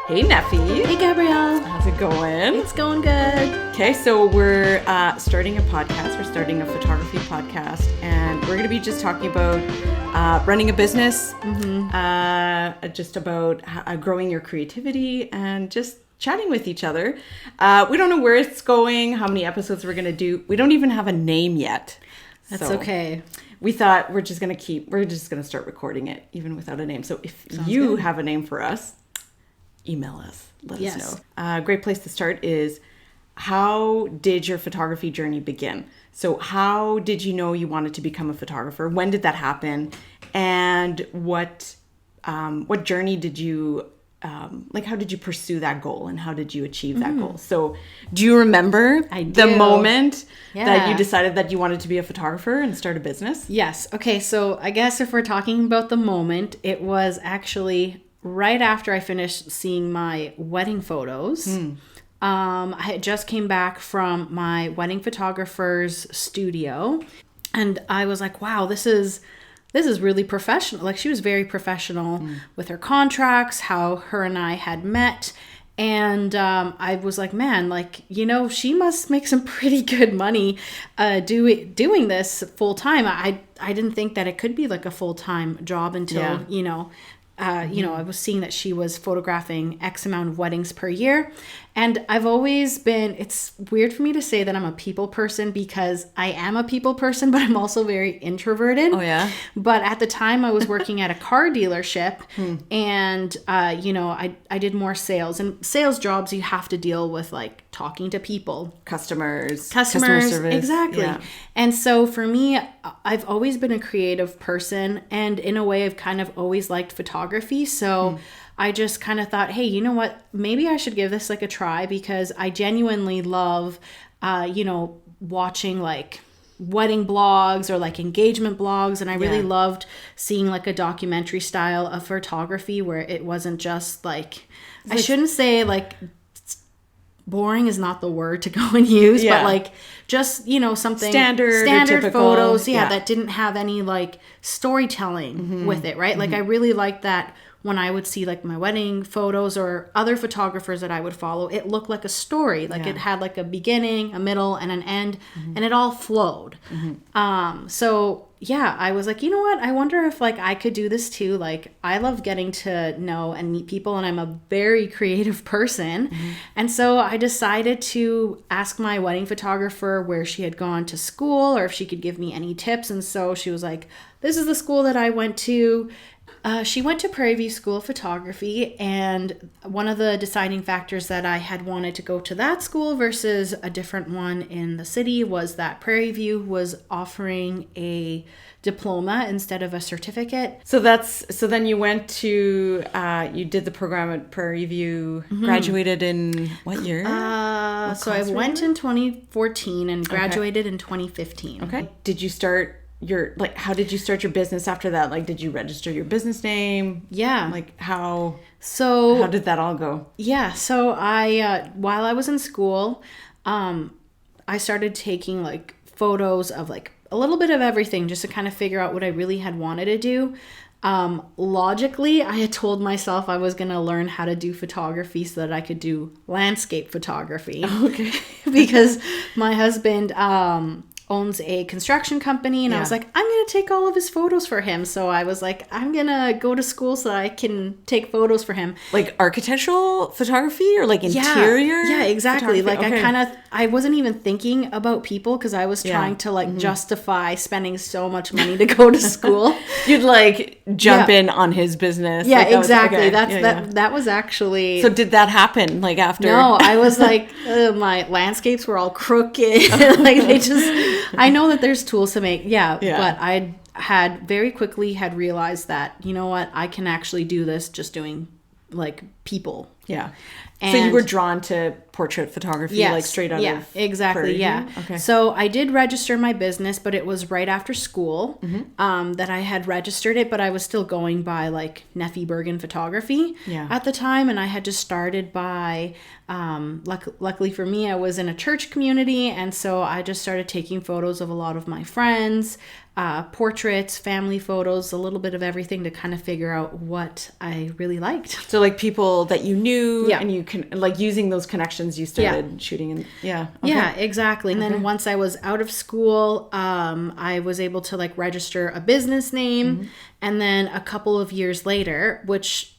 Hey, Neffy. Hey, Gabrielle. How's it going? It's going good. Okay, so we're starting a podcast. We're starting a photography podcast, and we're going to be just talking about running a business, just about growing your creativity, and just chatting with each other. We don't know where it's going, how many episodes we're going to do. We don't even have a name yet. That's okay. We thought we're just going to start recording it even without a name. So if you have a name for us, email us. Let us know. A great place to start is, how did your photography journey begin? So how did you know you wanted to become a photographer? When did that happen? And what journey did you, how did you pursue that goal, and how did you achieve that goal? So do you remember the moment that you decided that you wanted to be a photographer and start a business? Yes. Okay. So I guess if we're talking about the moment, it was actually right after I finished seeing my wedding photos. I had just came back from my wedding photographer's studio, and I was like, wow, this is really professional. Like, she was very professional with her contracts, how her and I had met. And I was like, man, she must make some pretty good money doing this full time. I didn't think that it could be like a full-time job until, I was seeing that she was photographing X amount of weddings per year. And I've always been, it's weird for me to say that I'm a people person, because I am a people person, but I'm also very introverted. Oh, yeah? But at the time I was working at a car dealership and, I did more sales. And sales jobs, you have to deal with like talking to people. Customers, customer service. Exactly. Yeah. And so for me, I've always been a creative person. And in a way, I've kind of always liked photography. So I just kind of thought, hey, you know what? Maybe I should give this like a try, because I genuinely love, watching like wedding blogs or like engagement blogs. And I really loved seeing like a documentary style of photography where it wasn't just like, I shouldn't say like boring is not the word to go and use, but like just, something standard photos, that didn't have any like storytelling with it, right? Like I really liked that. When I would see like my wedding photos or other photographers that I would follow, it looked like a story. Like it had like a beginning, a middle, and an end, and it all flowed. I was like, you know what? I wonder if like I could do this too. Like, I love getting to know and meet people, and I'm a very creative person. And so I decided to ask my wedding photographer where she had gone to school, or if she could give me any tips. And so she was like, this is the school that I went to. She went to Prairie View School of Photography, and one of the deciding factors that I had wanted to go to that school versus a different one in the city was that Prairie View was offering a diploma instead of a certificate. So then you went to, you did the program at Prairie View, graduated in what year? So I went in 2014 and graduated in 2015. Okay. Did you start how did you start your business after that? Like, did you register your business name? Yeah. Like, how did that all go? Yeah. So I, while I was in school, I started taking like photos of like a little bit of everything just to kind of figure out what I really had wanted to do. Logically, I had told myself I was going to learn how to do photography so that I could do landscape photography. Okay. Because my husband, owns a construction company, and I was like, I'm going to take all of his photos for him. So I was like, I'm going to go to school so that I can take photos for him. Like architectural photography or like interior? Yeah, exactly. Like I wasn't even thinking about people, because I was trying to like justify spending so much money to go to school. You'd like jump in on his business. Yeah, like, exactly. That was actually... So did that happen like after? No, I was like, my landscapes were all crooked. Like they just... I know that there's tools to make, but I had very quickly had realized that, you know what, I can actually do this just doing like people. Yeah. And so you were drawn to portrait photography, like straight out of exactly. Yeah. Okay. So I did register my business, but it was right after school that I had registered it, but I was still going by like Nefertiti Bergen photography at the time. And I had just started by, luckily for me, I was in a church community. And so I just started taking photos of a lot of my friends. portraits, family photos, a little bit of everything to kind of figure out what I really liked. So like people that you knew, Yeah. and you can like using those connections, you started shooting. And okay. Yeah, exactly. And then once I was out of school, I was able to like register a business name. And then a couple of years later, which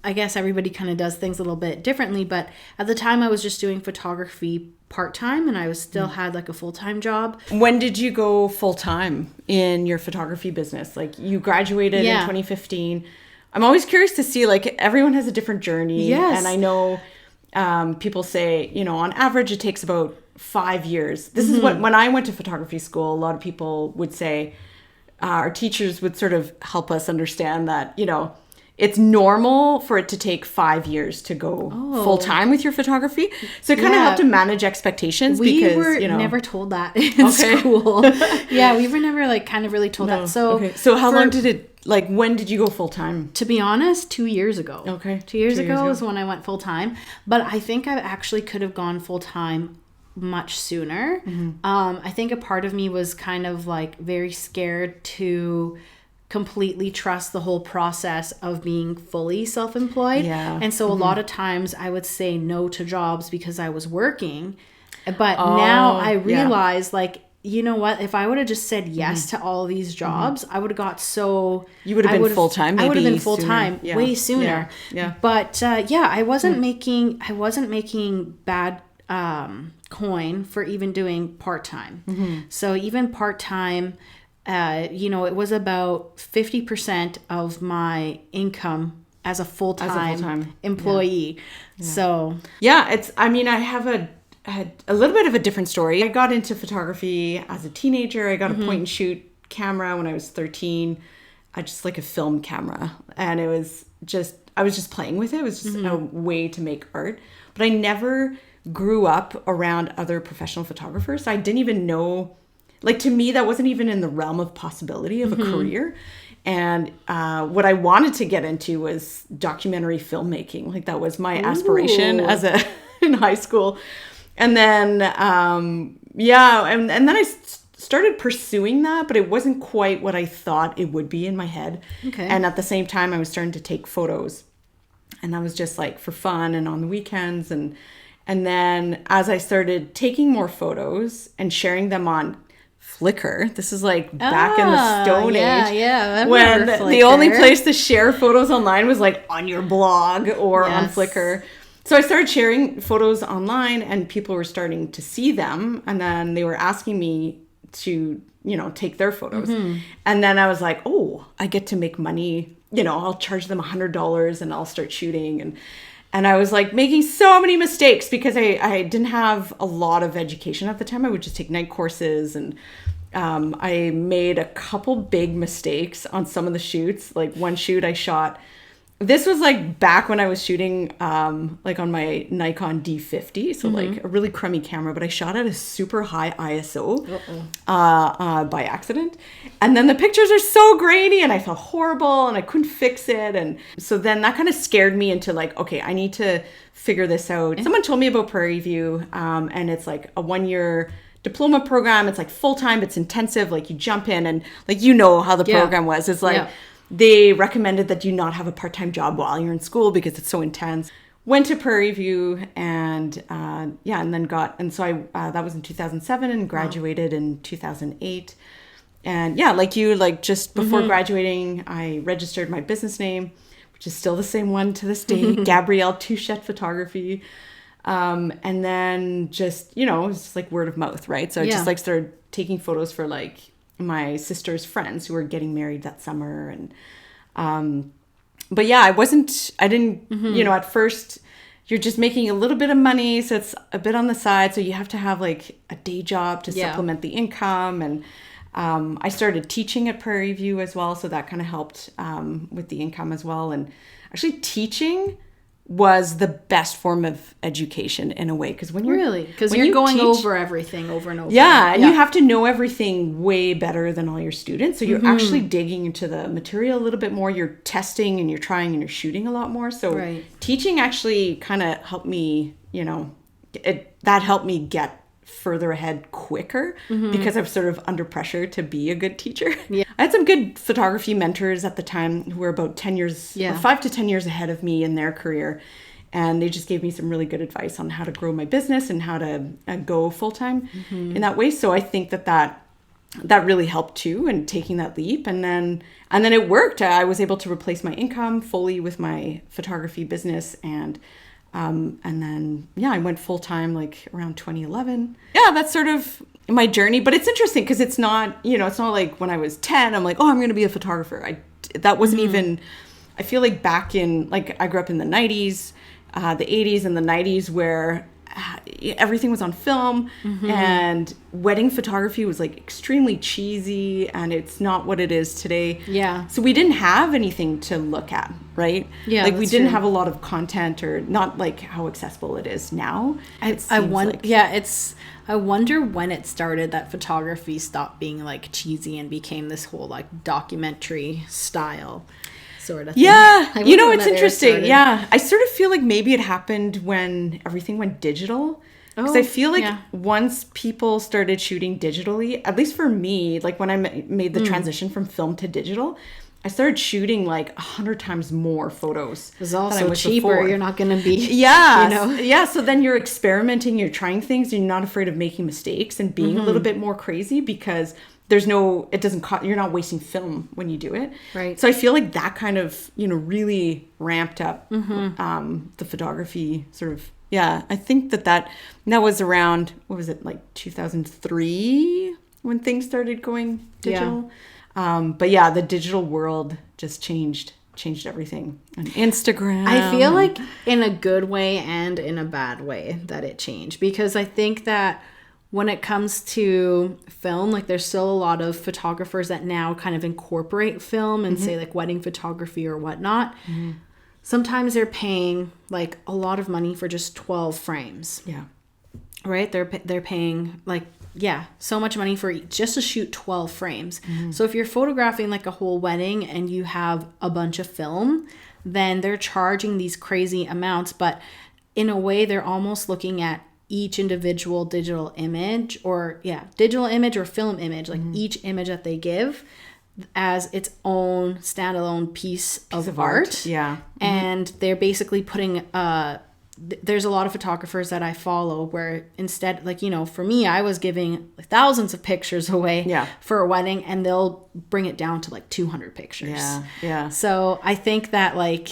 I guess everybody kind of does things a little bit differently, but at the time I was just doing photography part-time, and I was still had like a full-time job. When did you go full-time in your photography business? Like you graduated in 2015. I'm always curious to see, like, everyone has a different journey. Yes. And I know people say, you know, on average it takes about 5 years. This is what, when I went to photography school, a lot of people would say, our teachers would sort of help us understand that, you know, it's normal for it to take 5 years to go full time with your photography. So it kind of helped to manage expectations because, were you know, never told that in school. We were never like kind of really told that. So, so how long did it, like, when did you go full time? To be honest, 2 years ago. Okay. 2 years ago is when I went full time. But I think I actually could have gone full time much sooner. I think a part of me was kind of like very scared to completely trust the whole process of being fully self-employed. And so a lot of times I would say no to jobs because I was working. But now I realize, like, you know what? If I would have just said yes to all these jobs, I would have got so... You would have been full-time, I would have been full-time way sooner. But I wasn't making bad coin for even doing part-time. So even part-time... you know, it was about 50% of my income as a full-time employee. So it's, I mean, I had a little bit of a different story. I got into photography as a teenager. I got a point and shoot camera when I was 13. Just like a film camera. And it was just, I was just playing with it. It was just a way to make art. But I never grew up around other professional photographers. So I didn't even know... Like, to me, that wasn't even in the realm of possibility of a career. And what I wanted to get into was documentary filmmaking. Like, that was my aspiration in high school. And then, and then I started pursuing that, but it wasn't quite what I thought it would be in my head. Okay. And at the same time, I was starting to take photos. And that was just, like, for fun and on the weekends. And then as I started taking more photos and sharing them on Flickr. This is like back in the Stone Age. When the only place to share photos online was like on your blog or on Flickr. So I started sharing photos online and people were starting to see them. And then they were asking me to, you know, take their photos. And then I was like, oh, I get to make money. You know, I'll charge them $100 and I'll start shooting. And I was like making so many mistakes because I didn't have a lot of education at the time. I would just take night courses and I made a couple big mistakes on some of the shoots. Like one shoot I shot, this was like back when I was shooting like on my Nikon D50. So like a really crummy camera, but I shot at a super high ISO by accident. And then the pictures are so grainy and I felt horrible and I couldn't fix it. And so then that kind of scared me into like, okay, I need to figure this out. Someone told me about Prairie View and it's like a 1-year diploma program. It's like full-time, it's intensive. Like you jump in and like, you know how the program was. It's like, they recommended that you not have a part-time job while you're in school because it's so intense. Went to Prairie View and and then that was in 2007 and graduated in 2008. And like you, like just before graduating, I registered my business name, which is still the same one to this day, Gabrielle Touchette Photography. And then just, you know, it's just like word of mouth, right? So I just like started taking photos for like my sister's friends who were getting married that summer. And, but yeah, I didn't, you know, at first you're just making a little bit of money. So it's a bit on the side. So you have to have like a day job to supplement the income. And, I started teaching at Prairie View as well. So that kind of helped, with the income as well. And actually teaching was the best form of education in a way. Because when you're going over everything over and over. Yeah, and you have to know everything way better than all your students. So you're actually digging into the material a little bit more. You're testing and you're trying and you're shooting a lot more. So teaching actually kind of helped me, you know, that helped me get further ahead quicker because I was sort of under pressure to be a good teacher. Yeah. I had some good photography mentors at the time who were about 10 years, or 5 to 10 years ahead of me in their career. And they just gave me some really good advice on how to grow my business and how to go full-time in that way. So I think that really helped too, and taking that leap. And then it worked. I was able to replace my income fully with my photography business. And then, I went full-time like around 2011. Yeah, that's sort of my journey. But it's interesting because it's not, it's not like when I was 10, I'm like, oh, I'm going to be a photographer. That wasn't even, I feel like back in, like I grew up in the 90s, the 80s and the 90s where everything was on film and wedding photography was like extremely cheesy, and it's not what it is today. Yeah. So we didn't have anything to look at, right? Yeah. Like we didn't have a lot of content, or not like how accessible it is now. I wonder when it started that photography stopped being like cheesy and became this whole like documentary style sort of thing. Yeah. It's interesting. Yeah. I sort of feel like maybe it happened when everything went digital. Because I feel like once people started shooting digitally, at least for me, like when I made the transition from film to digital, I started shooting like 100 times more photos. It was also cheaper. Before. You're not going to be, Yeah. So then you're experimenting, you're trying things, and you're not afraid of making mistakes and being a little bit more crazy because you're not wasting film when you do it. Right. So I feel like that kind of, really ramped up the photography sort of. Yeah, I think that was around, what was it, like 2003 when things started going digital. Yeah. But yeah, the digital world just changed everything. And Instagram. I feel like in a good way and in a bad way that it changed, because I think that when it comes to film, like there's still a lot of photographers that now kind of incorporate film and say like wedding photography or whatnot. Sometimes they're paying like a lot of money for just 12 frames. Yeah. Right? They're paying like, so much money for just to shoot 12 frames. So if you're photographing like a whole wedding and you have a bunch of film, then they're charging these crazy amounts. But in a way, they're almost looking at each individual digital image or film image, like each image that they give as its own standalone piece of art. Yeah. And they're basically putting there's a lot of photographers that I follow where instead, like, for me, I was giving like thousands of pictures away for a wedding, and they'll bring it down to like 200 pictures. Yeah. So I think that like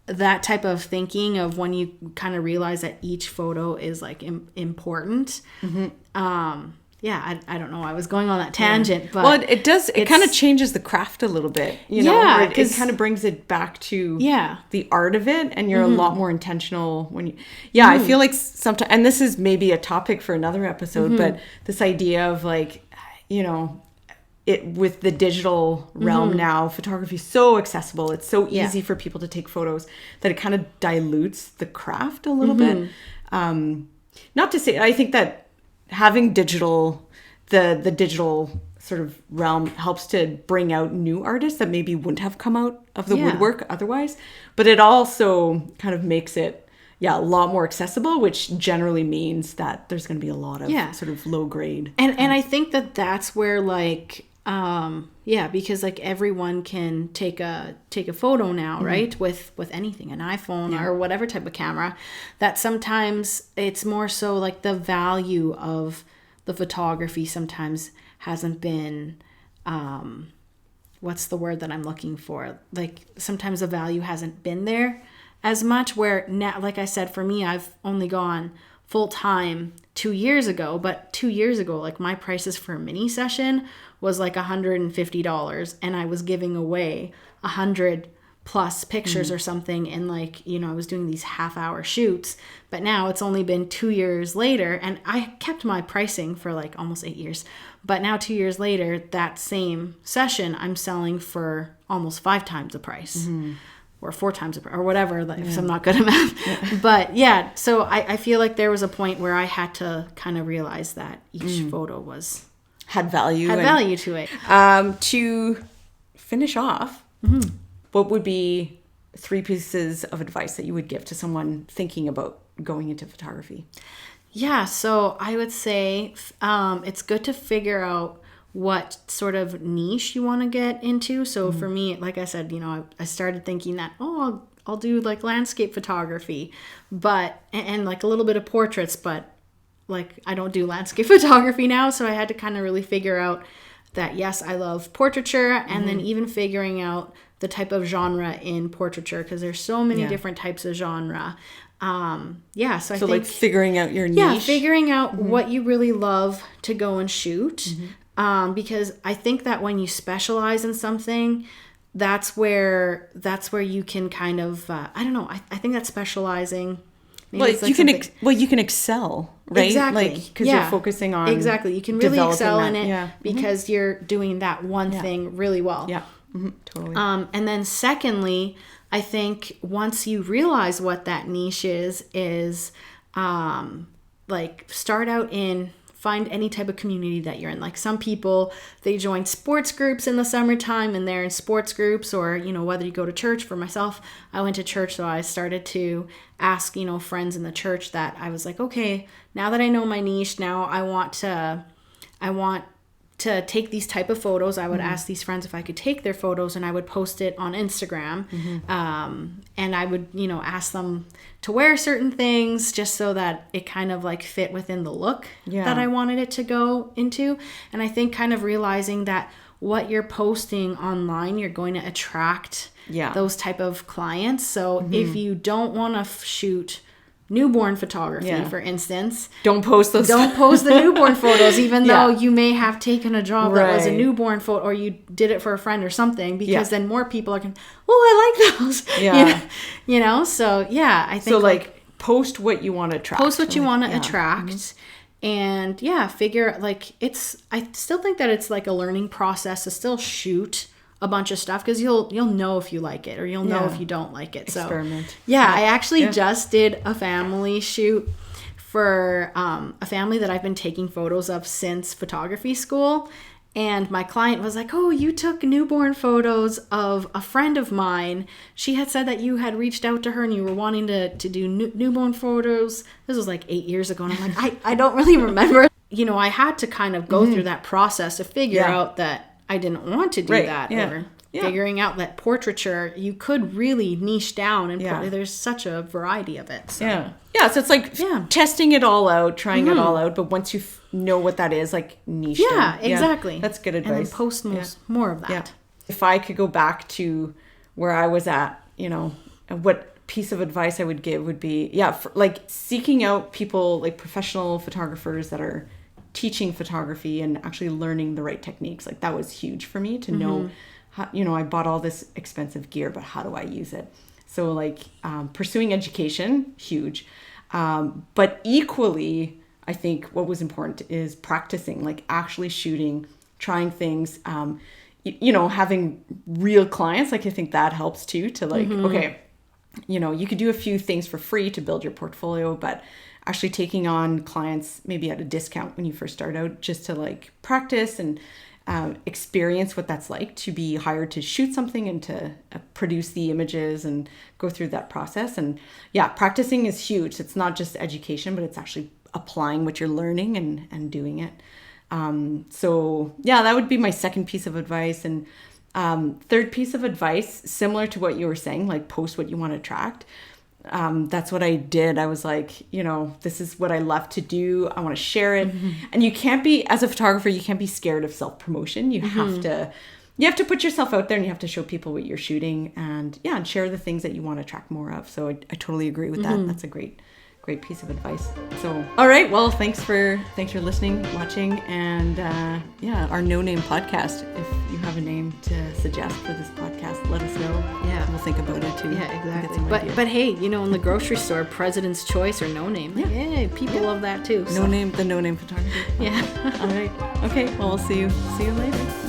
that type of thinking of when you kind of realize that each photo is like important. I don't know. I was going on that tangent, but it does. It kind of changes the craft a little bit. It kind of brings it back to the art of it, and you're a lot more intentional when you. Yeah, I feel like sometimes, and this is maybe a topic for another episode, but this idea of like, it with the digital realm now, photography is so accessible. It's so easy for people to take photos that it kind of dilutes the craft a little bit. Not to say, I think that having digital, the digital sort of realm helps to bring out new artists that maybe wouldn't have come out of the woodwork otherwise. But it also kind of makes it, a lot more accessible, which generally means that there's going to be a lot of sort of low grade. And I think that that's where like, because like everyone can take a photo now, right? With anything, an iPhone or whatever type of camera, that sometimes it's more so like the value of the photography sometimes hasn't been, what's the word that I'm looking for? Like sometimes the value hasn't been there as much, where now, like I said, for me, I've only gone full time 2 years ago, but 2 years ago, like my prices for a mini session was like $150, and I was giving away 100 plus pictures or something, and like, I was doing these half-hour shoots. But now it's only been 2 years later, and I kept my pricing for like almost 8 years, but now 2 years later, that same session I'm selling for almost 5 times the price. Or 4 times or whatever, if I'm not good at math. But so I feel like there was a point where I had to kind of realize that each photo had value to it. To finish off, what would be 3 pieces of advice that you would give to someone thinking about going into photography? Yeah, so I would say it's good to figure out what sort of niche you want to get into. So for me, like I said, I started thinking that, I'll do like landscape photography, but, and like a little bit of portraits, but like I don't do landscape photography now. So I had to kind of really figure out that, yes, I love portraiture, and then even figuring out the type of genre in portraiture, because there's so many different types of genre. So I think like figuring out your niche. Yeah, figuring out what you really love to go and shoot. Because I think that when you specialize in something, that's where you can kind of I don't know. I think that specializing. Well, you can excel, right? Exactly. Like, because you're focusing on you can really excel in it because you're doing that one thing really well. Yeah, totally. And then secondly, I think once you realize what that niche is like start out find any type of community that you're in. Like some people, they join sports groups in the summertime and they're in sports groups, or, whether you go to church. For myself, I went to church, so I started to ask, friends in the church that I was like, okay, now that I know my niche, now I want to take these type of photos. I would ask these friends if I could take their photos, and I would post it on Instagram. And I would, ask them to wear certain things just so that it kind of like fit within the look that I wanted it to go into. And I think kind of realizing that what you're posting online, you're going to attract those type of clients. So if you don't want to shoot newborn photography, for instance, don't post the newborn photos, even though you may have taken a job that was a newborn photo, or you did it for a friend or something, because then more people are I like those. So I think so, like post what you want to attract. And figure like I still think that it's like a learning process to still shoot a bunch of stuff, because you'll know if you like it, or you'll know if you don't like it. Experiment. So I actually just did a family shoot for a family that I've been taking photos of since photography school, and my client was like, oh, you took newborn photos of a friend of mine. She had said that you had reached out to her and you were wanting to do newborn photos. This was like 8 years ago, and I'm like, I don't really remember. I had to kind of go through that process to figure out that I didn't want to do that, or figuring out that portraiture, you could really niche down, and there's such a variety of it. So. So it's like testing it all out, trying it all out, but once you know what that is, like niche down. Exactly. That's good advice. And then post more of that. If I could go back to where I was at, what piece of advice I would give would be, like seeking out people, like professional photographers that are teaching photography and actually learning the right techniques. Like that was huge for me to know how, I bought all this expensive gear, but how do I use it? So like pursuing education, huge. But equally, I think what was important is practicing, like actually shooting, trying things, having real clients. Like I think that helps too, to like, okay, you could do a few things for free to build your portfolio, but actually taking on clients maybe at a discount when you first start out, just to like practice and experience what that's like to be hired to shoot something and to produce the images and go through that process. And practicing is huge. It's not just education, but it's actually applying what you're learning and doing it. That would be my second piece of advice. And third piece of advice, similar to what you were saying, like post what you want to attract. That's what I did. I was like, this is what I love to do. I want to share it. And you can't be, as a photographer, you can't be scared of self-promotion. You have to put yourself out there, and you have to show people what you're shooting, and share the things that you want to attract more of. So I totally agree with that. That's a great piece of advice. So, all right. Well, thanks for listening, watching, and our No Name podcast. If you have a name to suggest for this podcast, let us know. Yeah, we'll think about it too. Yeah, exactly. But hey, in the grocery store, President's Choice or No Name. Yeah, people love that too. So. No Name, the No Name photography. Yeah. All right. Okay. Well, we'll see you later.